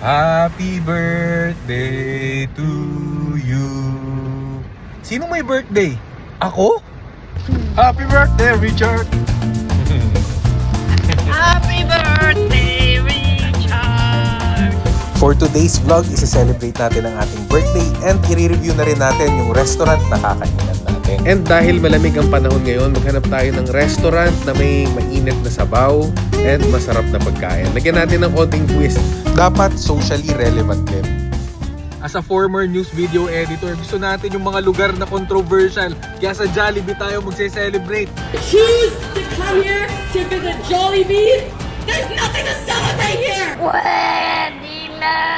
Happy birthday to you. Sino may birthday? Ako? Happy birthday, Richard! Happy birthday, Richard! For today's vlog, isi-celebrate natin ang ating birthday and i-review na rin natin yung restaurant na kakainan natin. And dahil malamig ang panahon ngayon, maghanap tayo ng restaurant na may mainit na sabaw and masarap na pagkain. Lagyan natin ng konting twist. Dapat socially relevant din. As a former news video editor, gusto natin yung mga lugar na controversial. Kaya sa Jollibee tayo magse-celebrate. Choose to come here to visit Jollibee. There's nothing to celebrate here!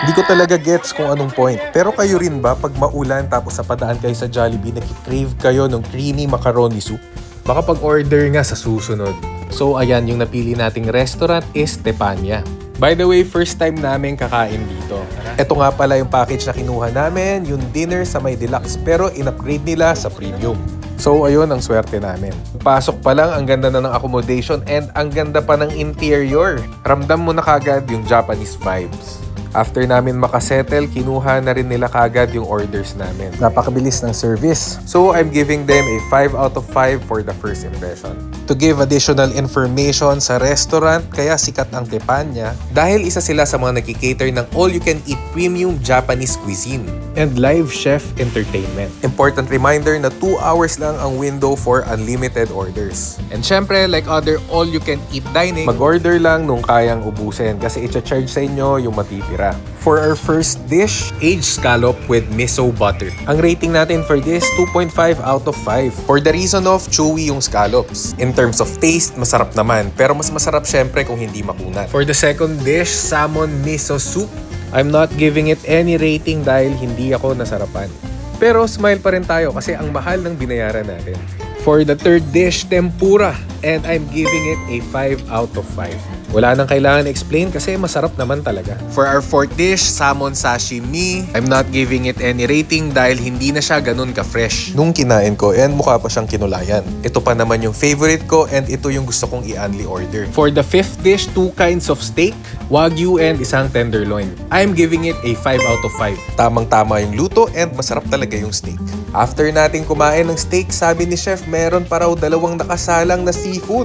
Hindi ko talaga gets kung anong point. Pero kayo rin ba pag maulan tapos napadaan kayo sa Jollibee, nag-crave kayo ng creamy macaroni soup? Baka pag-order nga sa susunod. So ayan, yung napili nating restaurant is Tepanya. By the way, first time namin kakain dito. Ito nga pala yung package na kinuha namin, yung dinner sa may deluxe pero in-upgrade nila sa premium. So ayun ang swerte namin. Pasok pa lang, ang ganda na ng accommodation and ang ganda pa ng interior. Ramdam mo na kagad yung Japanese vibes. After namin makasettle, kinuha na rin nila kagad yung orders namin. Napakabilis ng service. So I'm giving them a 5 out of 5 for the first impression. To give additional information sa restaurant, kaya sikat ang Tepanya dahil isa sila sa mga nagki-cater ng all-you-can-eat premium Japanese cuisine and live chef entertainment. Important reminder na 2 hours lang ang window for unlimited orders. And syempre, like other all-you-can-eat dining, mag-order lang nung kayang ubusin kasi i-charge sa inyo yung matitira. For our first dish, aged scallop with miso butter. Ang rating natin for this, 2.5 out of 5. For the reason of chewy yung scallops. In terms of taste, masarap naman. Pero mas masarap syempre kung hindi makunat. For the second dish, salmon miso soup. I'm not giving it any rating dahil hindi ako nasarapan. Pero smile pa rin tayo kasi ang mahal ng binayaran natin. For the third dish, tempura. And I'm giving it a 5 out of 5. Wala nang kailangan explain kasi masarap naman talaga. For our fourth dish, salmon sashimi. I'm not giving it any rating dahil hindi na siya ganun ka-fresh nung kinain ko and mukha pa siyang kinulayan. Ito pa naman yung favorite ko and ito yung gusto kong i-only order. For the fifth dish, 2 kinds of steak, wagyu and isang tenderloin. I'm giving it a 5 out of 5. Tamang-tama yung luto and masarap talaga yung steak. After natin kumain ng steak, sabi ni chef meron pa raw 2 nakasalang na seafood.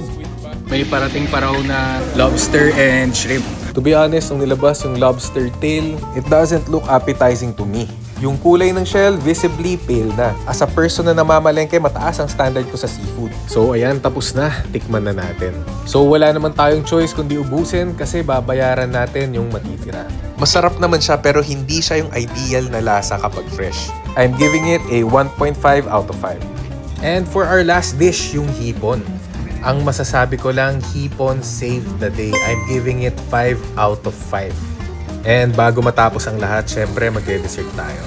May parating pa raw na lobster and shrimp. To be honest, nung nilabas yung lobster tail, it doesn't look appetizing to me. Yung kulay ng shell, visibly pale na. As a person na namamalengke, mataas ang standard ko sa seafood. So ayan, tapos na. Tikman na natin. So wala naman tayong choice kundi ubusin kasi babayaran natin yung matitira. Masarap naman siya pero hindi siya yung ideal na lasa kapag fresh. I'm giving it a 1.5 out of 5. And for our last dish, yung hipon. Ang masasabi ko lang, hipon saved the day. I'm giving it 5 out of 5. And bago matapos ang lahat, syempre magde-dessert tayo.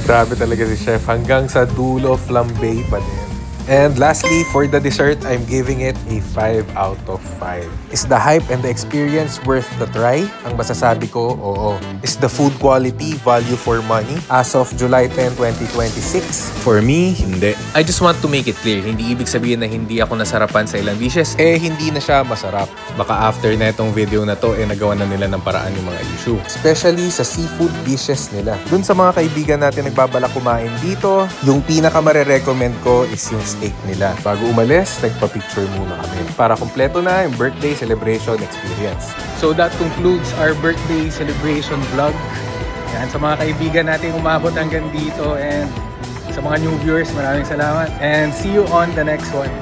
Grabe talaga si chef. Hanggang sa dulo, flambe pa din. And lastly, for the dessert, I'm giving it a 5 out of 5. Is the hype and the experience worth the try? Ang masasabi ko, oo. Is the food quality value for money? As of July 10, 2026? For me, hindi. I just want to make it clear, hindi ibig sabihin na hindi ako nasarapan sa ilang dishes, hindi na siya masarap. Baka after na itong video na to, nagawa na nila ng paraan yung mga issue. Especially sa seafood dishes nila. Dun sa mga kaibigan natin nagbabalak kumain dito, yung pinaka marirecommend ko is yung steak nila. Bago umalis, nagpa-picture muna kami para kumpleto na yung birthday celebration experience. So that concludes our birthday celebration vlog. Yan, sa mga kaibigan natin umabot hanggang dito and sa mga new viewers, maraming salamat and see you on the next one.